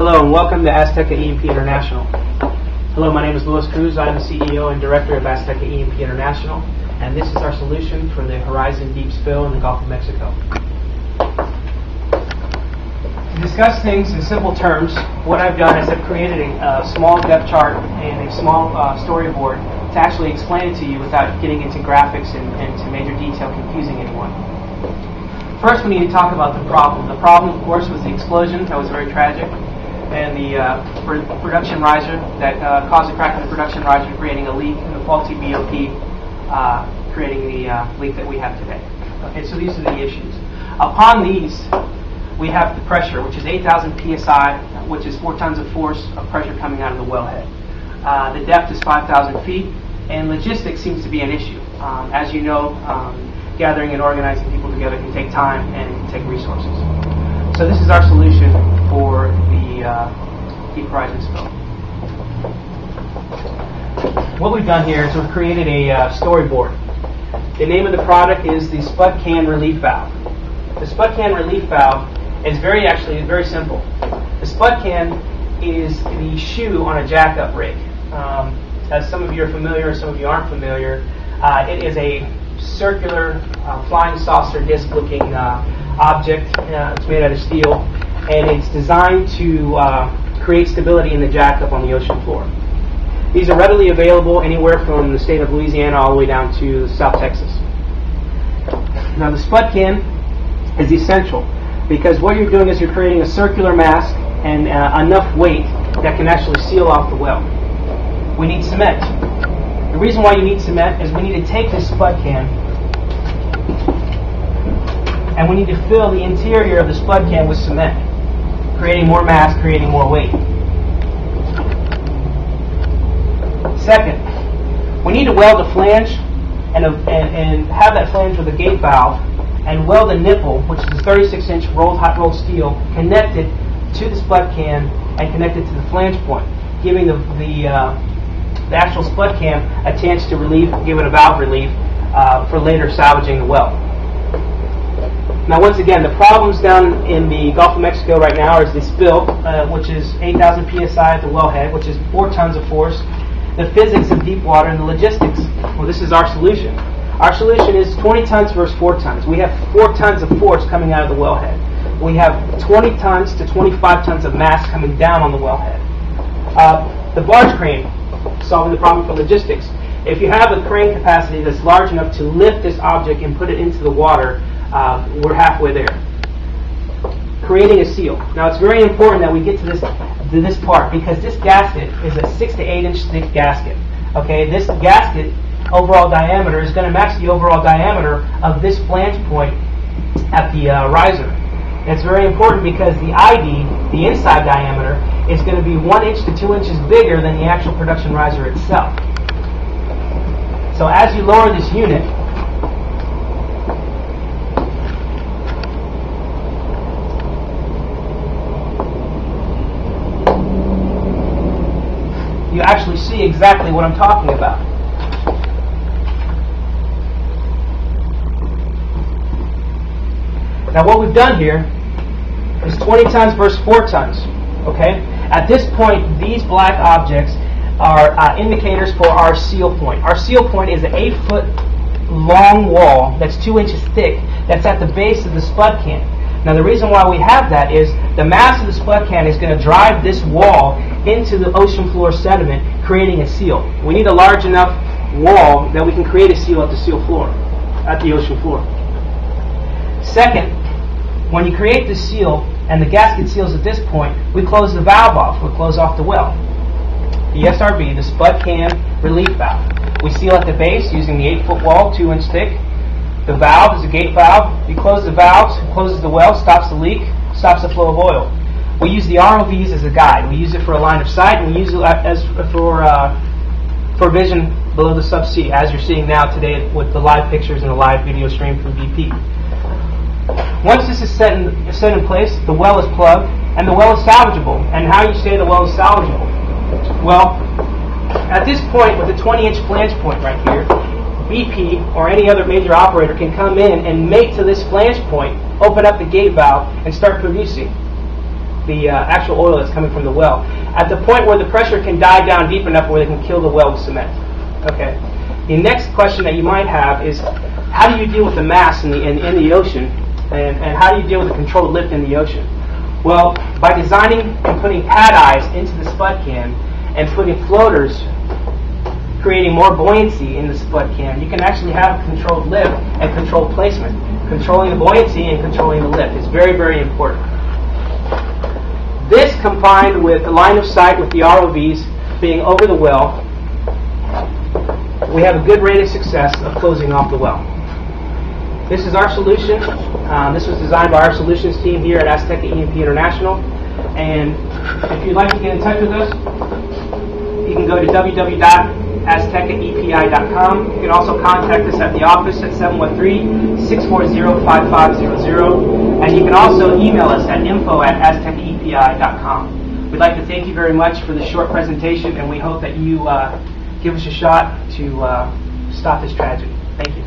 Hello and welcome to Azteca E&P International. Hello, my name is Louis Cruz. I'm the CEO and Director of Azteca E&P International, and this is our solution for the Horizon Deep Spill in the Gulf of Mexico. To discuss things in simple terms, what I've done is I've created a small depth chart and a small storyboard to actually explain it to you without getting into graphics and to major detail confusing anyone. First, we need to talk about the problem. The problem, of course, was the explosion. That was very tragic. And the production riser that caused a crack in the production riser, creating a leak, and the faulty BOP creating the leak that we have today. Okay, so these are the issues. Upon these, we have the pressure, which is 8,000 psi, which is 4 tons of force of pressure coming out of the wellhead. The depth is 5,000 feet, and logistics seems to be an issue. As you know, gathering and organizing people together can take time and it can take resources. So this is our solution for the Deep Horizon spill. What we've done here is we've created a storyboard. The name of the product is the Spudcan relief valve. The Spudcan relief valve is very simple. The Spudcan is the shoe on a jackup rig. As some of you are familiar, some of you aren't familiar, it is a circular flying saucer disc-looking object. It's made out of steel, and it's designed to create stability in the jackup on the ocean floor. These are readily available anywhere from the state of Louisiana all the way down to South Texas. Now the Spudcan is essential because what you're doing is you're creating a circular mask and enough weight that can actually seal off the well. We need cement. The reason why you need cement is we need to take this Spudcan and we need to fill the interior of the Spudcan with cement, creating more mass, creating more weight. Second, we need to weld a flange and have that flange with a gate valve and weld a nipple, which is a 36-inch hot rolled steel, connected to the Spudcan and connected to the flange point, giving the actual Spudcan a chance to give it a valve relief for later salvaging the well. Now, once again, the problems down in the Gulf of Mexico right now is the spill, which is 8,000 psi at the wellhead, which is 4 tons of force, the physics of deep water, and the logistics. Well, this is our solution. Our solution is 20 tons versus 4 tons. We have 4 tons of force coming out of the wellhead. We have 20 tons to 25 tons of mass coming down on the wellhead. The barge crane, solving the problem for logistics. If you have a crane capacity that's large enough to lift this object and put it into the water, we're halfway there. Creating a seal. Now it's very important that we get to this part because this gasket is a 6 to 8 inch thick gasket. Okay, this gasket overall diameter is going to match the overall diameter of this flange point at the riser. It's very important because the ID, the inside diameter, is going to be 1 inch to 2 inches bigger than the actual production riser itself. So as you lower this unit, you actually see exactly what I'm talking about. Now what we've done here is 20 tons versus 4 tons. Okay? At this point, these black objects are indicators for our seal point. Our seal point is an 8-foot long wall that's 2 inches thick that's at the base of the Spudcan. Now the reason why we have that is the mass of the Spudcan is going to drive this wall into the ocean floor sediment, creating a seal. We need a large enough wall that we can create a seal at the ocean floor. Second, when you create the seal and the gasket seals at this point, we close the valve off. We close off the well. The SRV, the Spudcan relief valve. We seal at the base using the 8-foot wall, 2 inch thick. The valve is a gate valve. You close the valves, it closes the well, stops the leak, stops the flow of oil. We use the ROVs as a guide. We use it for a line of sight, and we use it as for vision below the subsea, as you're seeing now today with the live pictures and the live video stream from BP. Once this is set in place, the well is plugged, and the well is salvageable. And how you say the well is salvageable? Well, at this point, with the 20-inch flange point right here, BP or any other major operator can come in and make to this flange point, open up the gate valve, and start producing. the actual oil that's coming from the well, at the point where the pressure can die down deep enough where they can kill the well with cement. Okay. The next question that you might have is, how do you deal with the mass in the ocean, and how do you deal with the controlled lift in the ocean? Well, by designing and putting pad eyes into the Spudcan and putting floaters, creating more buoyancy in the Spudcan, you can actually have a controlled lift and controlled placement. Controlling the buoyancy and controlling the lift is very, very important. This, combined with the line of sight with the ROVs being over the well, we have a good rate of success of closing off the well. This is our solution. This was designed by our solutions team here at Azteca E&P International. And if you'd like to get in touch with us, you can go to www.aztecaepi.com. You can also contact us at the office at 713-640-5500. And you can also email us at info@aztecaepi.com. We'd like to thank you very much for this short presentation, and we hope that you give us a shot to stop this tragedy. Thank you.